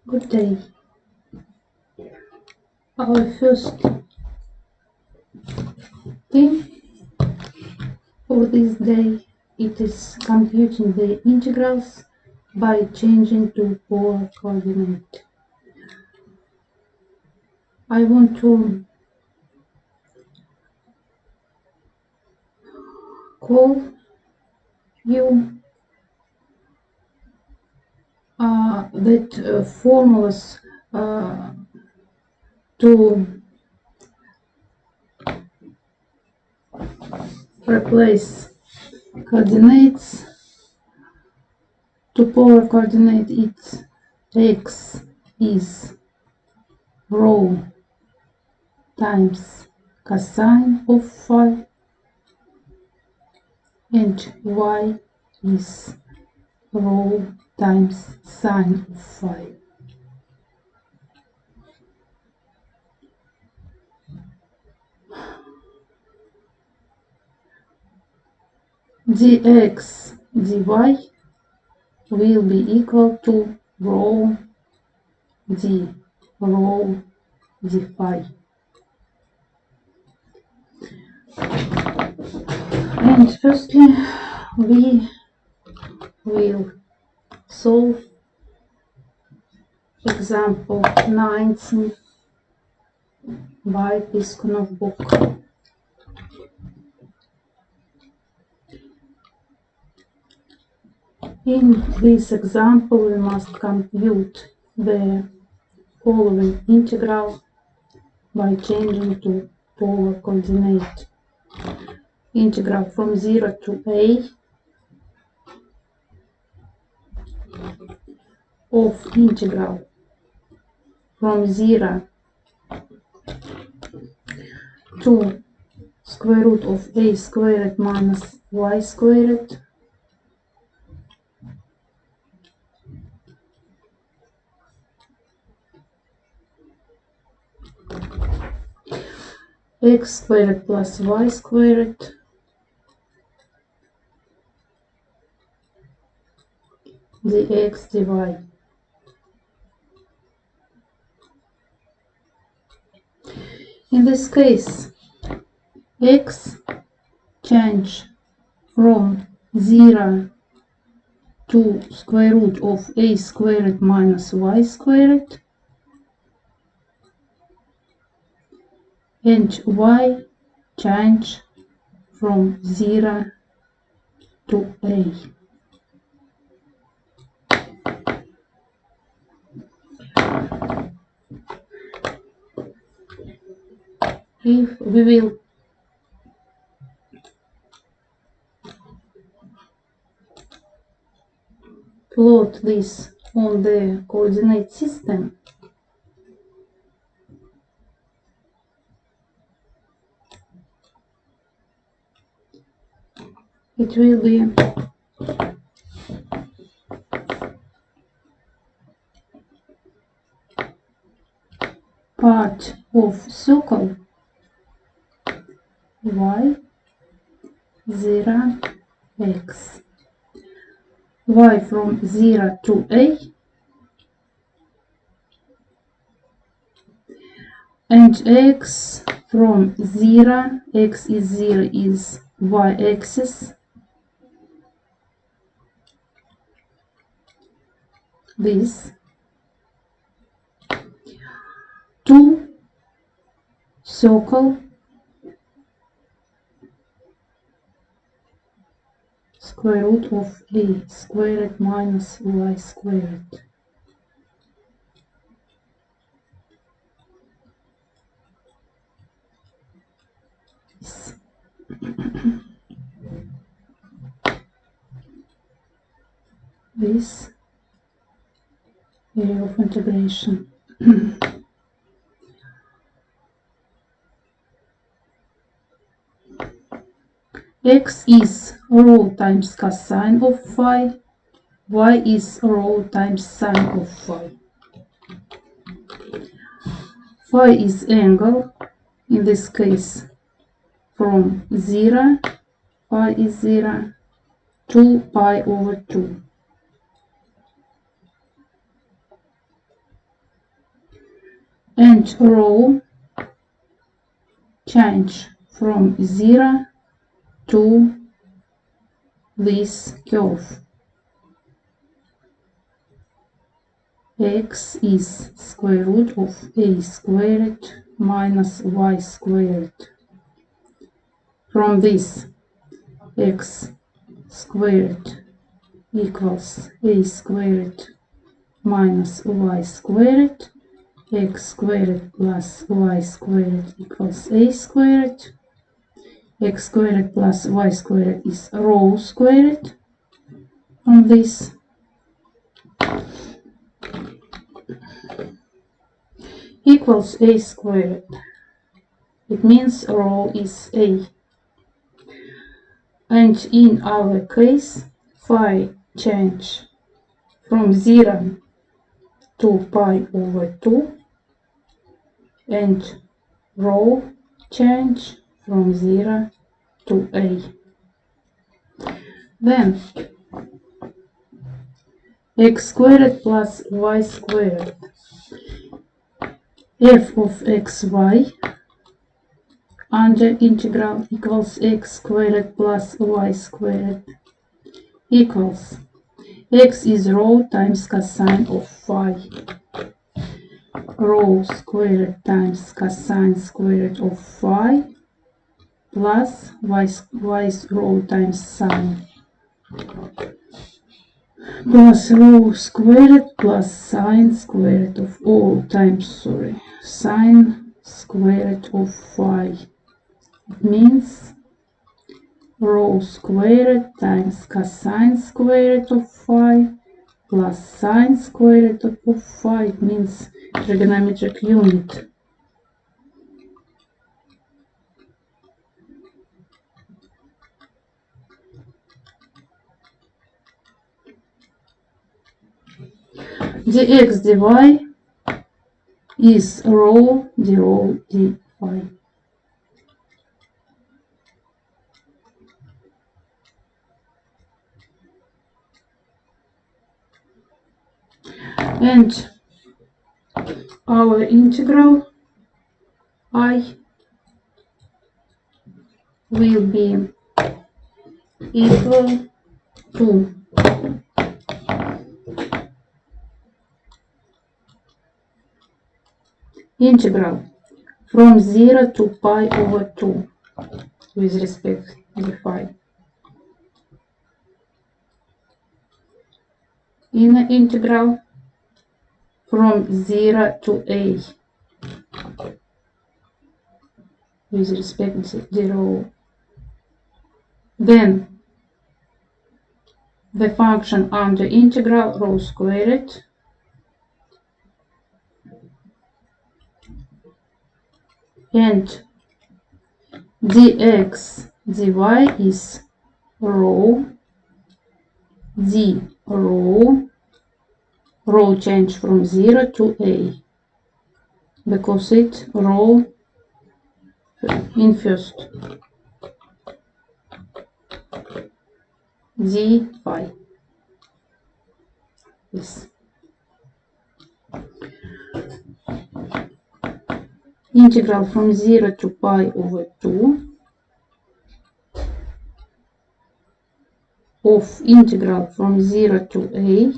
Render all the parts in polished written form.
Good day. Our first theme for this day, it is computing the integrals by changing to polar coordinate. I want to call you that formulas to replace coordinates to polar coordinate. It's x is rho times cosine of phi and y is rho times sine of phi. Dx dy will be equal to rho d rho d phi. And firstly, we will solve example 19 by Piskunov book. In this example, we must compute the following integral by changing to polar coordinate. Integral from 0 to a of integral from 0 to square root of a squared minus y squared x squared plus y squared dx dy. In this case, x change from 0 to square root of a squared minus y squared, and y change from 0 to a. If we will plot this on the coordinate system, it will be part of circle y 0 x, y from 0 to a, and x from 0, x is 0, is y-axis, this, to circle square root of a squared minus y squared. This area of integration. X is rho times cosine of phi, y is rho times sine of phi. Phi is angle, in this case from 0, phi is 0, to pi over 2. and row change from 0 to this curve. X is square root of a squared minus y squared. From this, x squared equals a squared minus y squared. X squared plus y squared equals a squared. X squared plus y squared is rho squared. From this, equals a squared. It means rho is a. And in our case, phi change from 0 to pi over 2 and rho change from 0 to a. Then x squared plus y squared. F of xy under integral equals x squared plus y squared equals x is rho times cosine of phi. Rho squared times cosine squared of phi plus y rho times sine plus rho squared plus sine squared of sine squared of phi. It means rho squared times cosine squared of phi plus sine squared of phi. It means trigonometric unit. Dx dy is rho d rho d phi. And our integral I will be equal to integral from 0 to pi over 2 with respect to phi. Inner integral from 0 to a with respect to 0. Then the function under integral rho squared and dx dy is rho d rho change from 0 to a because it rho in first d phi. Yes. Integral from 0 to pi over 2 of integral from 0 to a.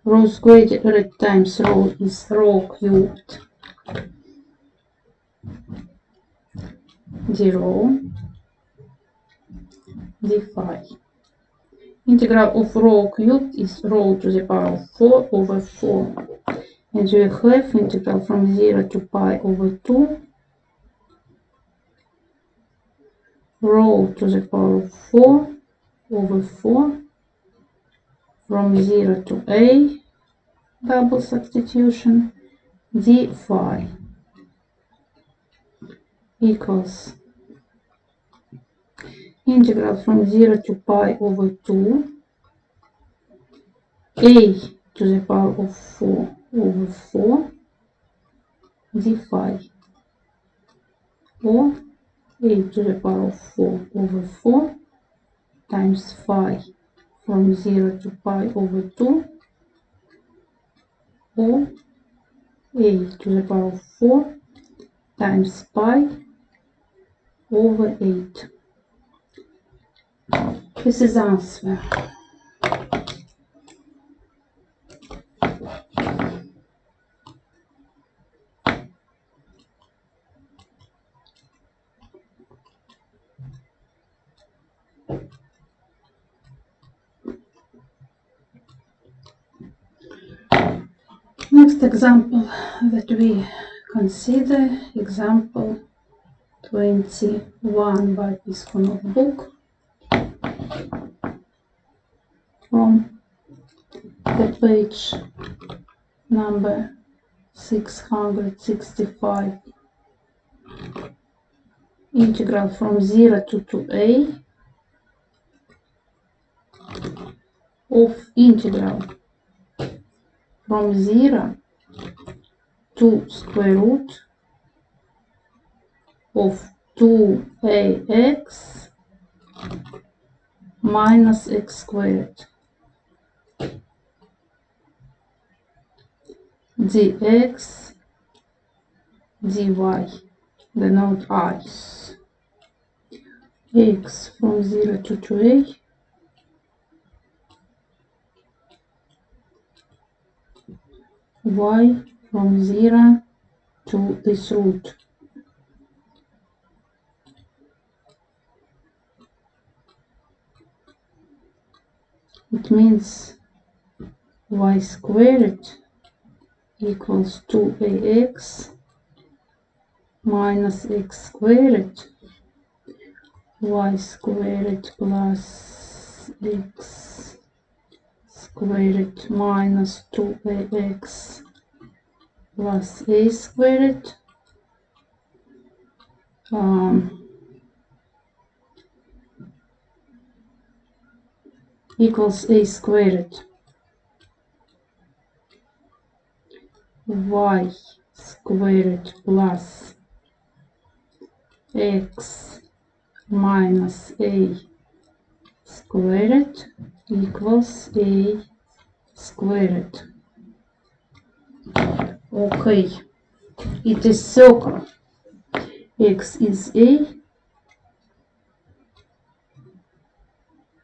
Rho squared times rho is rho cubed d rho d phi. Integral of rho cubed is rho to the power of 4 over 4. And we have integral from 0 to pi over 2 rho to the power of 4 over 4 from 0 to a, double substitution, d phi equals integral from 0 to pi over 2 a to the power of 4 over 4 d phi, or a to the power of 4 over 4 times phi from 0 to pi over 2, or a to the power of 4 times pi over 8. This is the answer. Next example that we consider, example 21 by Piskunov book from the page number 665. Integral from 0 to 2a of integral from 0 to square root of 2ax minus x squared dx dy, denote i's. X from 0 to 2a y from 0 to this root. It means y squared equals 2ax minus x squared, y squared plus x squared minus 2ax plus a squared equals a squared. Y squared plus x minus a squared equals a squared. Okay, it is circle. X is a,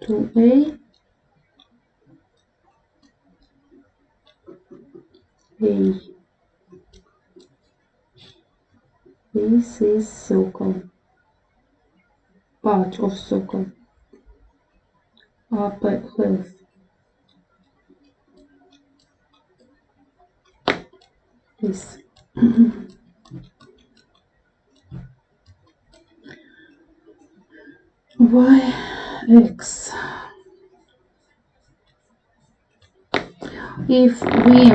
2a, a. This is circle, part of circle, upper half. This. Y x. If we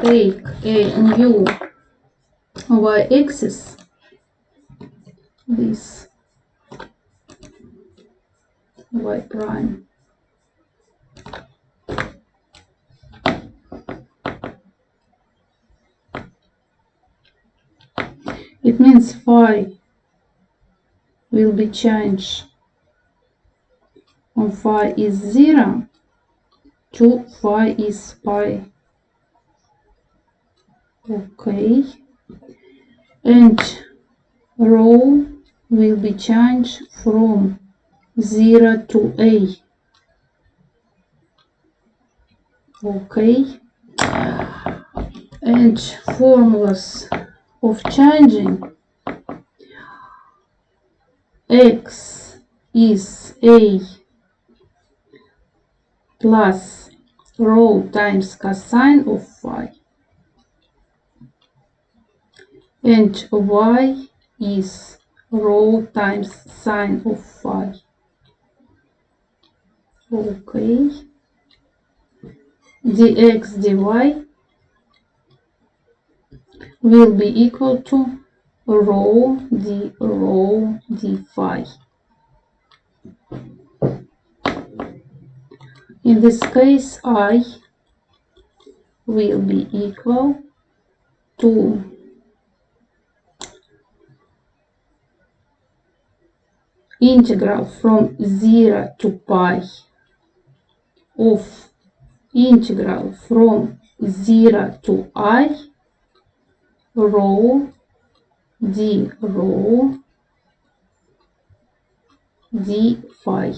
take a new y-axis, this y prime, it means phi will be changed from phi is 0 to phi is pi. Okay, and row will be changed from 0 to a. Okay, and formulas of changing: x is a plus row times cosine of phi, and y is row times sine of phi. Okay, dx dy will be equal to rho d phi. In this case, I will be equal to integral from 0 to pi of integral from 0 to I, row, d row, d phi,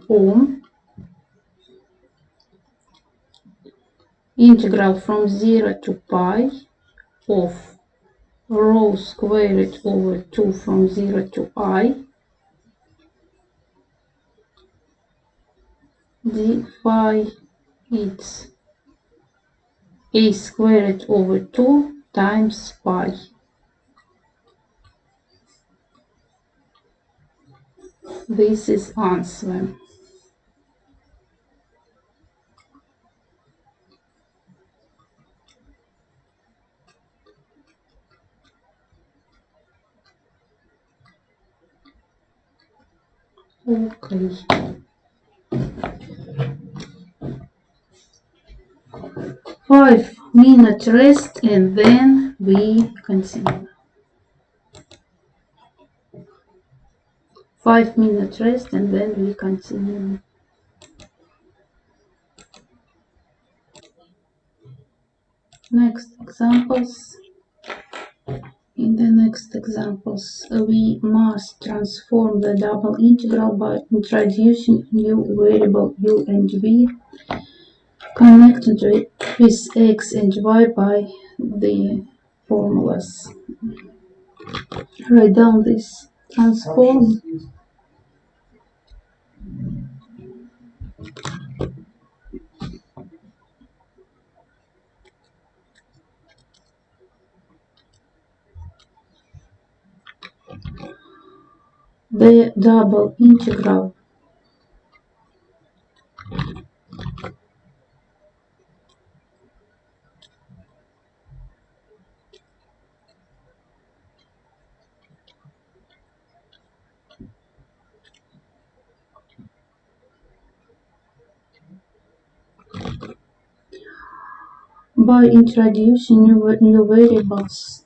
ohm, integral from 0 to pi of rho squared over 2 from 0 to I, d phi it's a squared over 2 times pi. This is answer. Okay. 5-minute rest and then we continue. 5-minute rest and then we continue. Next examples. In the next examples, we must transform the double integral by introducing new variable u and v, connected with x and y by the formulas. Write down this transform. The double integral by introducing new variables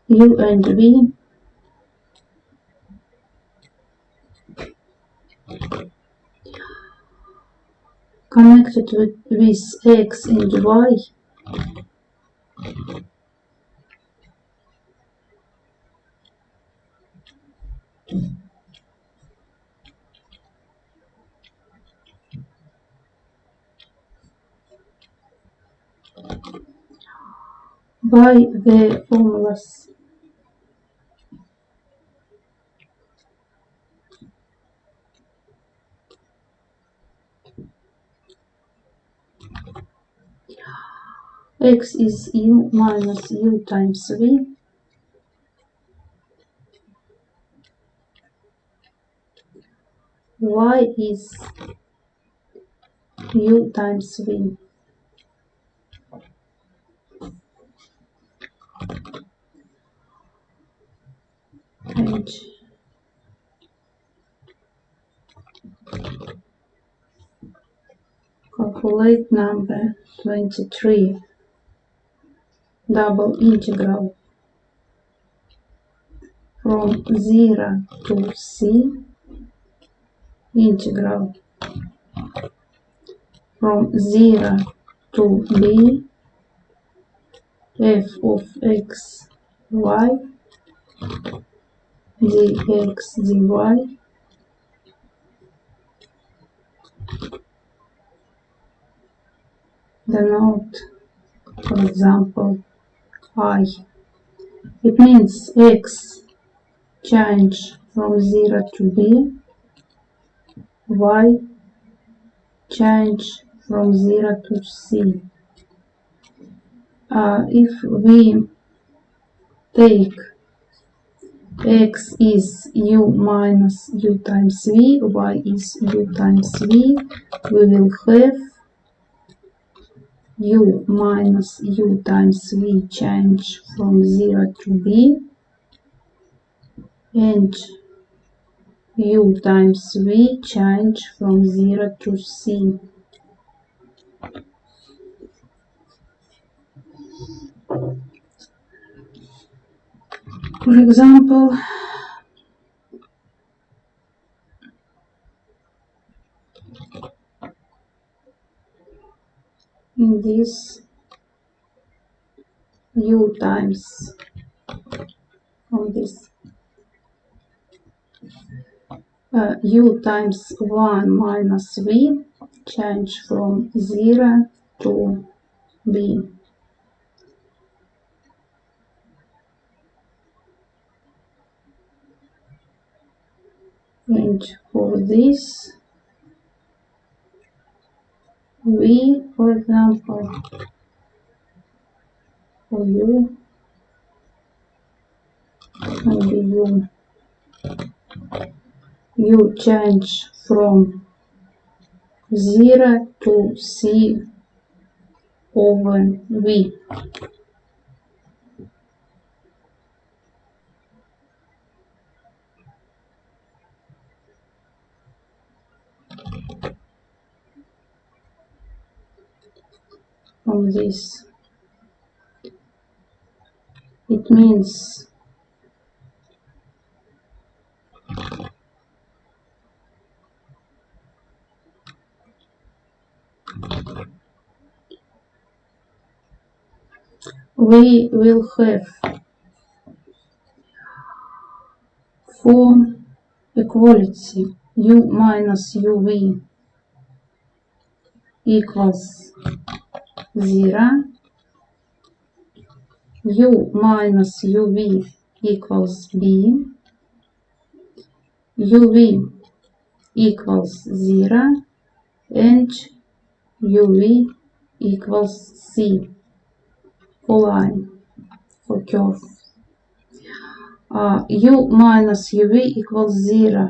u and v, connected with x and y by the formulas. X is u minus u times v, y is u times v, and calculate number 23. Double integral from 0 to c, integral from 0 to b, f of x, y, dx, dy, denote, for example, I. It means x change from 0 to b, y change from 0 to c. If we take x is u minus u times v, y is u times v, we will have u minus u times v change from 0 to b, and u times v change from 0 to c. For example, in this u times from this u times 1 minus v change from 0 to b. And for this v, for example, for u, maybe u change from 0 to c over v. From this, it means we will have for equality u minus uv equals 0, u minus uv equals b, uv equals 0, and uv equals c for line, for curve. U minus uv equals 0.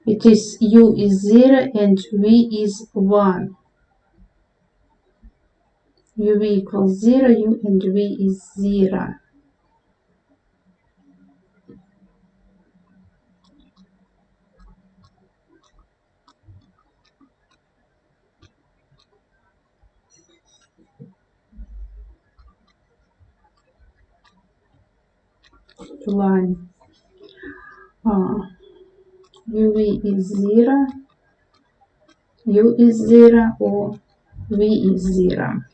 It is u is 0 and v is 1. uv equals 0, u and v is 0. Line. uv is 0, u is 0 or v is 0.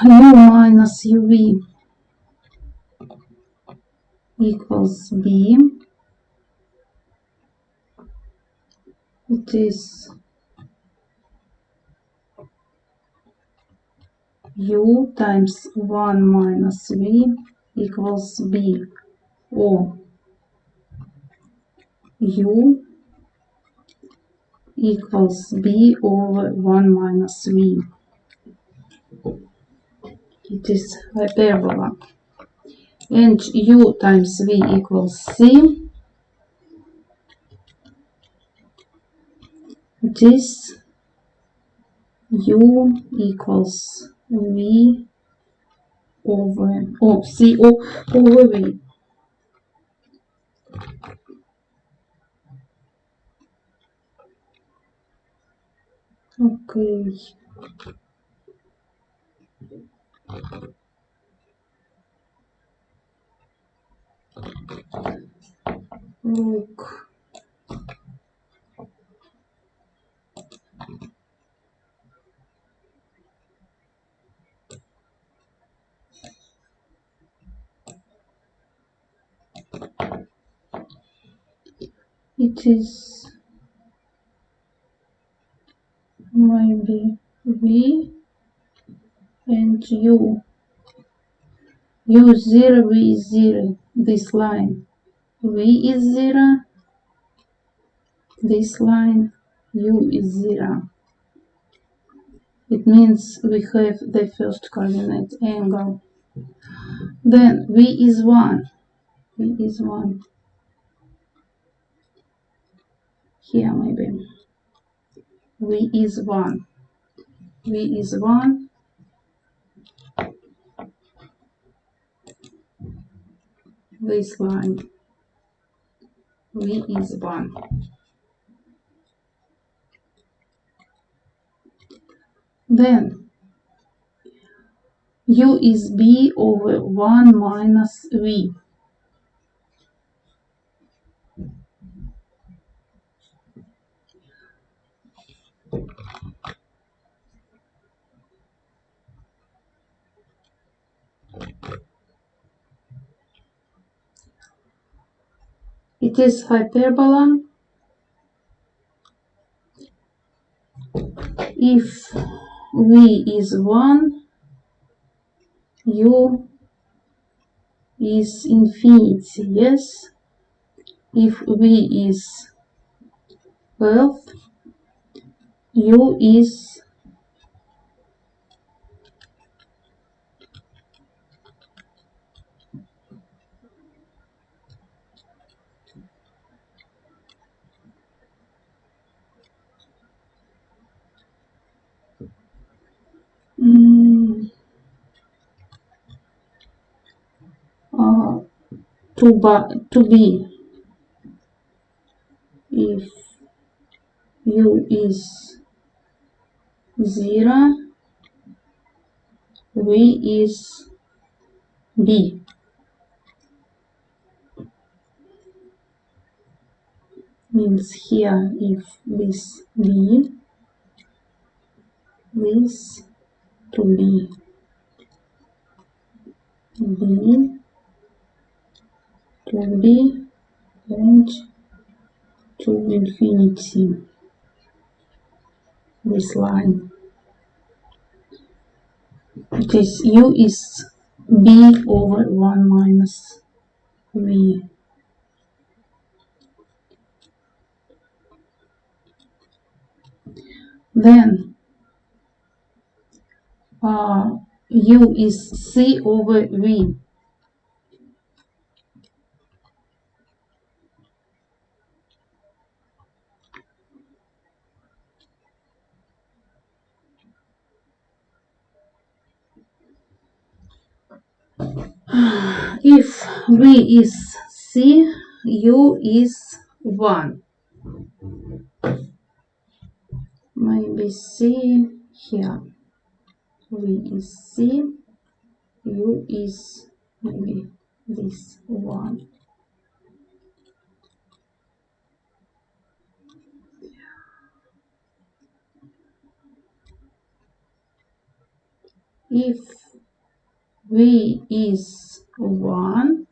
u minus uv equals b. It is u times 1 minus v equals b, or u equals b over 1 minus v. It is hyperbola. And u times v equals c. It is u equals v over, c over v. Okay. Look. It is maybe v and u. u is 0, v is 0. This line. v is 0. This line. u is 0. It means we have the first coordinate angle. Then v is 1. v is 1. Here maybe. v is 1. v is 1. this line. V is 1. Then U is B over 1 minus V. It is hyperbola if V is 1, U is infinity, yes? If V is 12, U is to be. If U is 0, V is B. Means here if this B, this to be B to B and to infinity, this line. It is U is B over 1 minus V. Then U is C over V. If V is C, U is 1. Maybe C here. V is C, U is maybe this 1. If V is 1,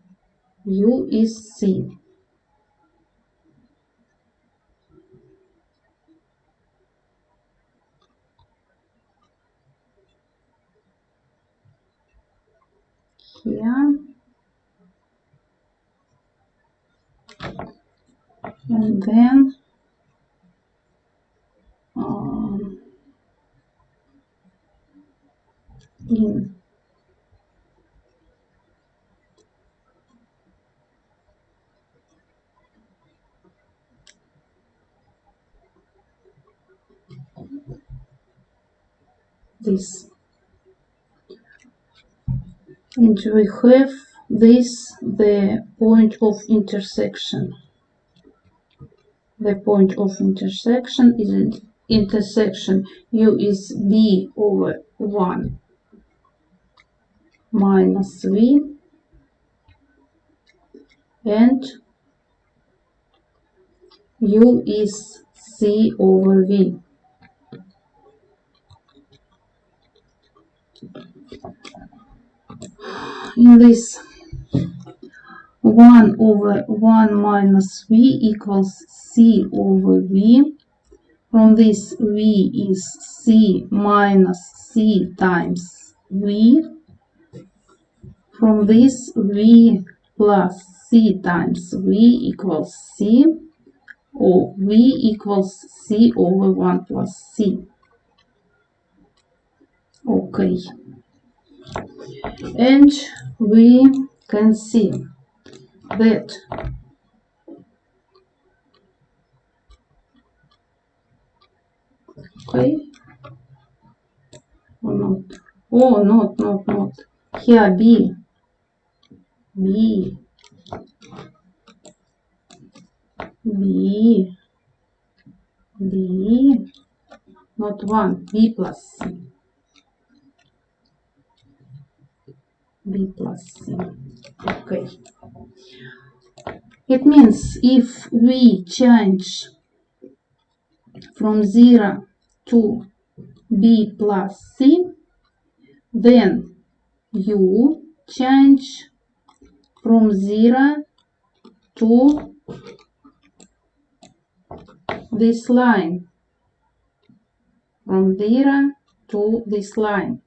U is C. Here. And then in this. And we have this, the point of intersection. The point of intersection is an intersection U is B over 1 minus V and U is C over V. In this 1 over 1 minus V equals C over V. From this V is C minus C times V. From this V plus C times V equals C, or V equals C over 1 plus C. Okay. And we can see that okay, or not, oh, not, here B, b, not 1, b plus c, b plus c. Okay. It means if we change from 0 to b plus c, then you change from 0 to this line, from 0 to this line,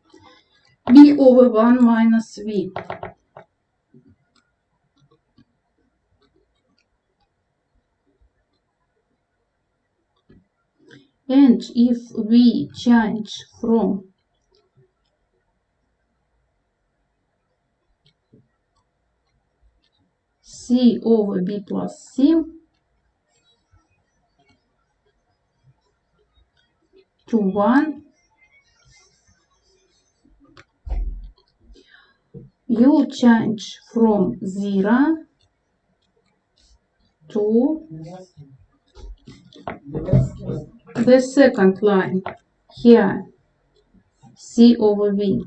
b over 1 minus v. And if we change from c over b plus c to 1, you change from 0 to the second line here, c over v.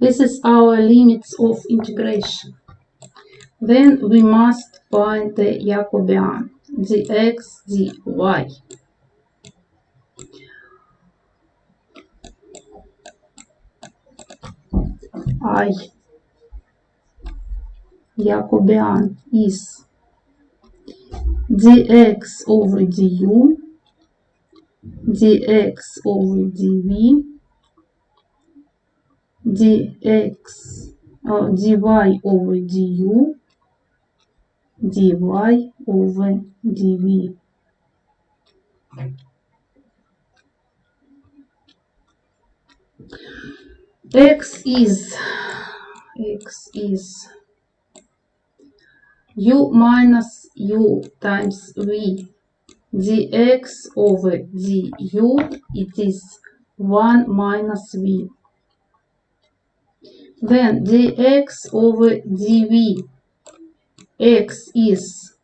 This is our limits of integration. Then we must find the Jacobian, dx, dy. I Jacobian is dx over du, dx over dv, dx dy over du, dy over dv. X is u minus u times v, dx over du, it is 1 minus v. Then dx over dv, x is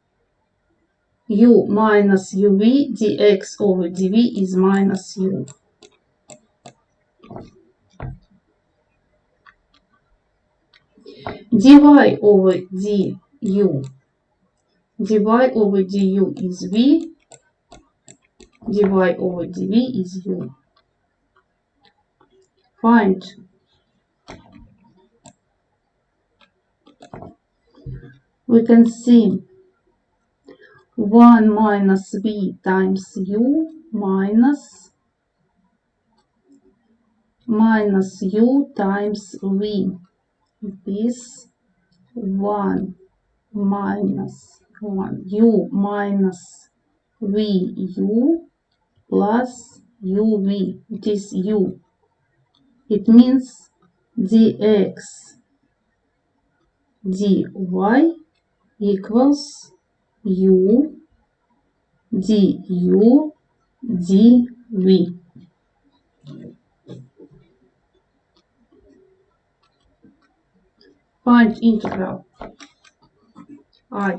u minus uv, dx over dv is minus u. dy over du, dy over du is v, dy over dv is u. Find we can see 1 minus v times u minus u times v. This 1 minus 1 u minus v u plus uv. It is u. It means dx dy equals u du dv. Find integral I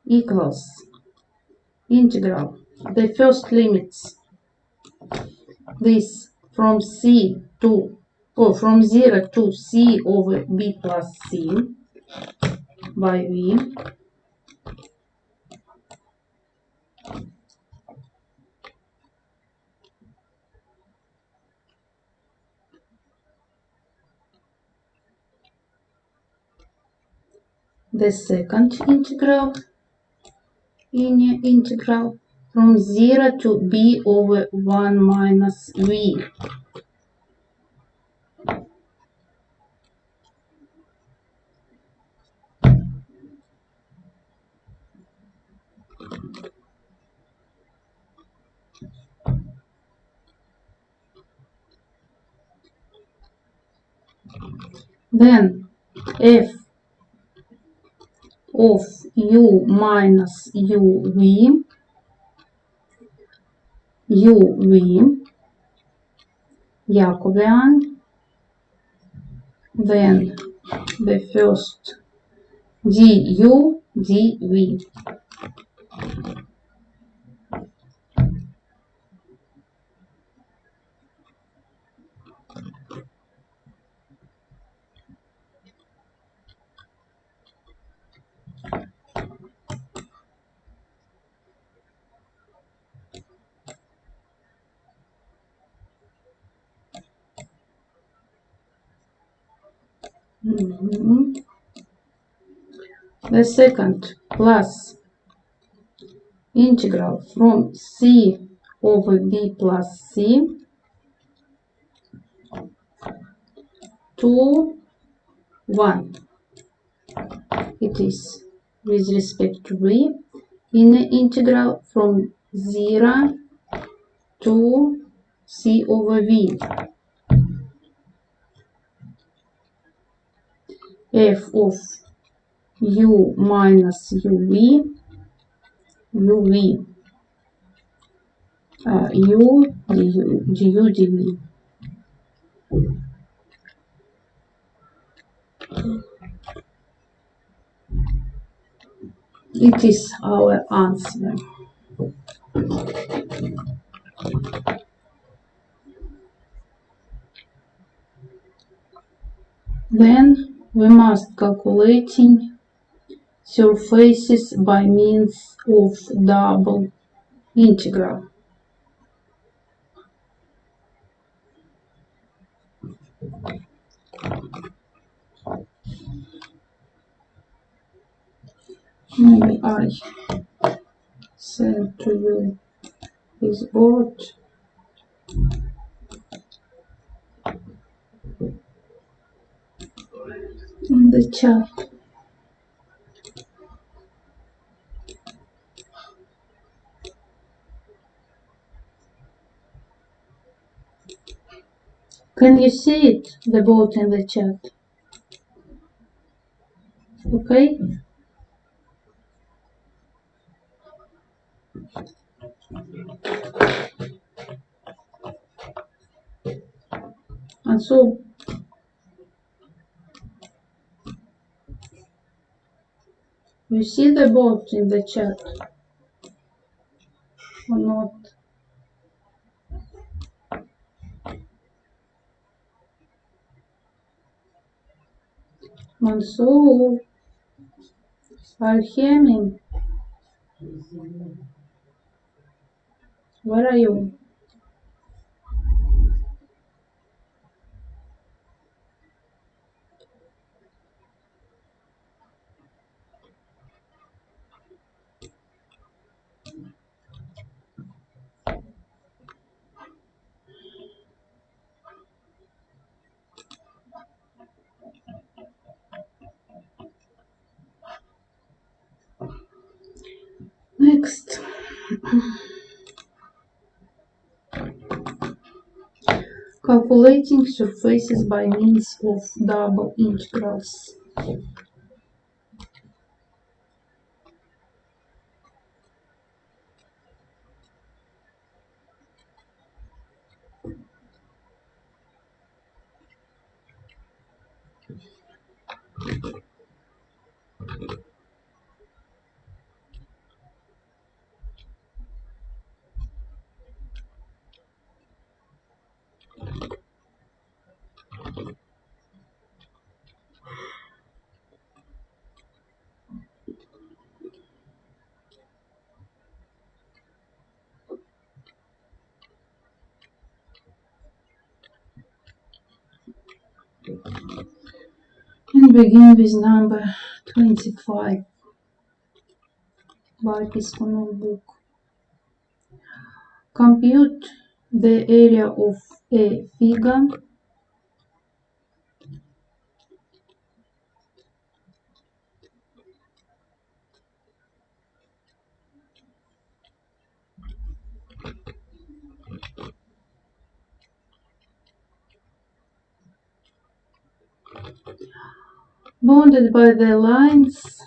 equals integral, the first limits, this from c to, or from 0 to c over b plus c by v, the second integral from 0 to b over 1 minus v. Then f of u minus uv UV, Jacobian, then the first du, dv. The second plus integral from c over b plus c to 1. It is with respect to v in the integral from 0 to c over v. F of u minus uv, uv, u du dv. It is our answer. Then we must calculating surfaces by means of double integral. Maybe I send to you this board. In the chat. Can you see it, the board in the chat? Okay? And so you see the board in the chat or not? Mansoor, are you hear me? Where are you? Next. Calculating surfaces by means of double integrals. And begin with number 25. Barkis notebook. Compute the area of a figure bounded by the lines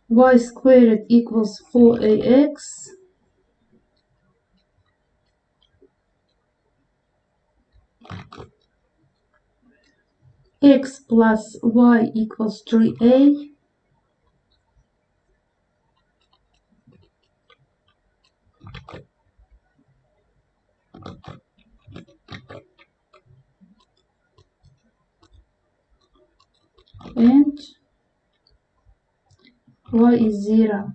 y squared equals 4ax. X plus y equals 3a. And y is 0.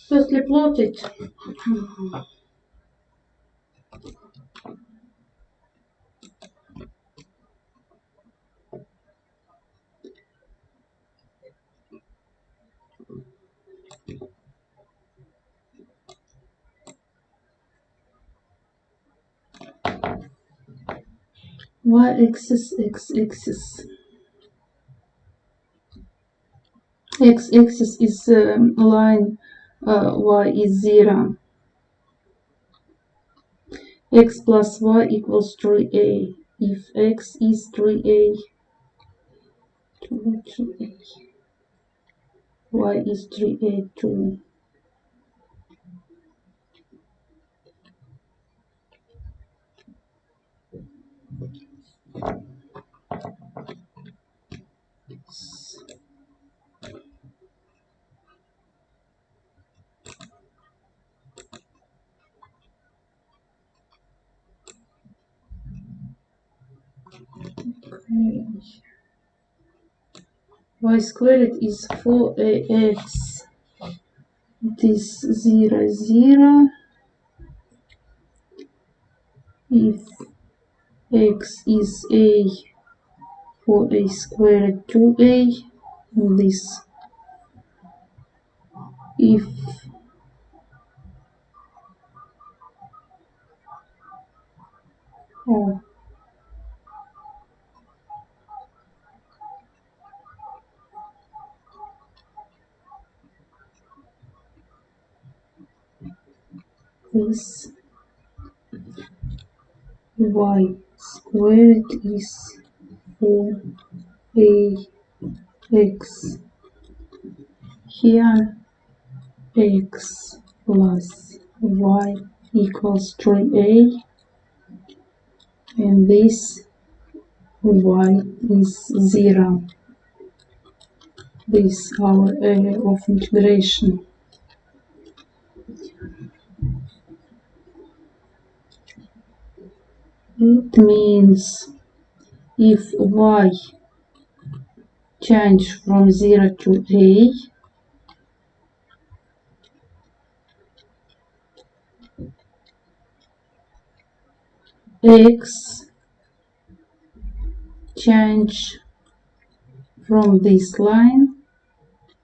Firstly plot it. Y-axis, x-axis. X-axis is line y is 0. X plus y equals 3a. If x is 3a, y is 3a too. Y squared is 4ax. This 0, 0. If x is a, 4a squared 2a. This if oh, this y squared is 4ax. Here x plus y equals 3a, and this y is 0. This is our area of integration. It means if y change from 0 to a, x change from this line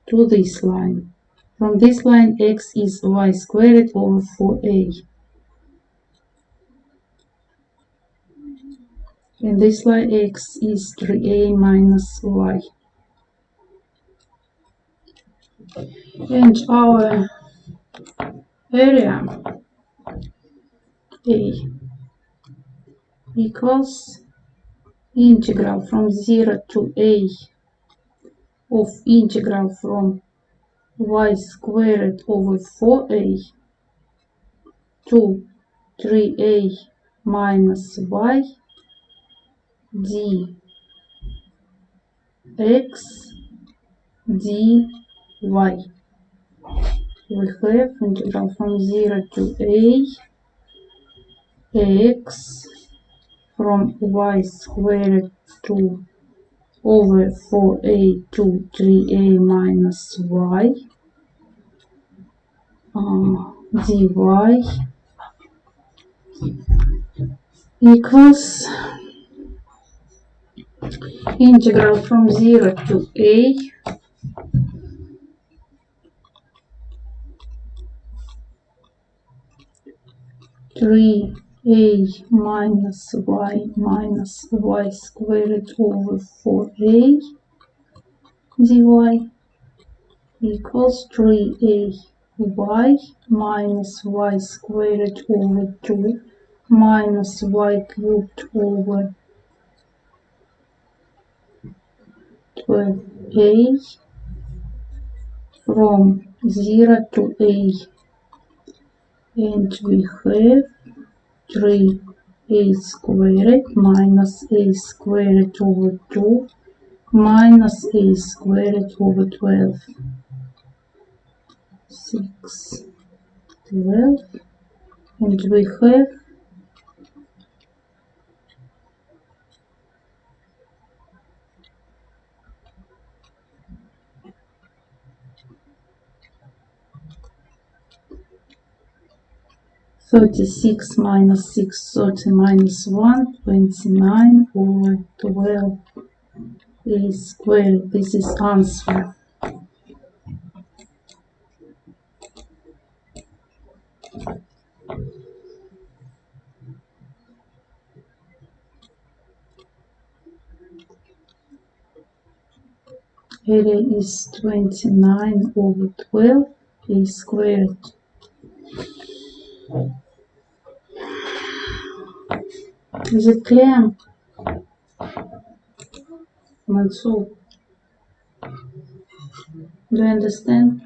to this line. From this line, x is y squared over 4a. And this line, x is 3a minus y. And our area A equals integral from 0 to a of integral from y squared over 4a to 3a minus y dx dy. We have integral from 0 to a x from y squared to over 4a to 3a minus y dy equals integral from 0 to a 3a minus y squared over 4a dy equals 3a y minus y squared over 2 minus y cubed over 12a from 0 to a, and we have 3a squared minus a squared over 2 minus a squared over 12. 6, 12, and we have 36 minus 6, 30 minus 1, 29 over 12 a squared. This is answer. Area is 29 over 12 a squared. Is it clear, Mansur? Do you understand?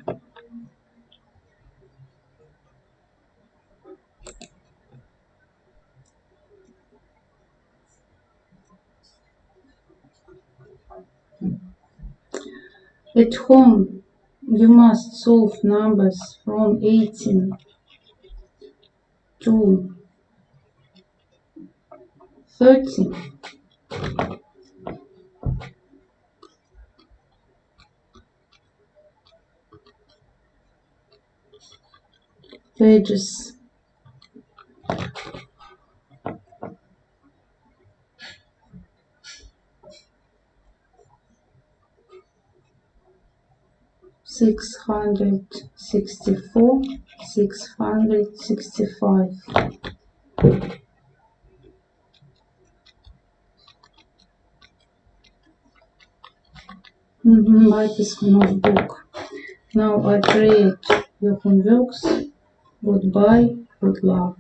At home, you must solve numbers from 18 to 30. Pages 664, 665. Like notebook. Now I create your homeworks. Goodbye, good luck.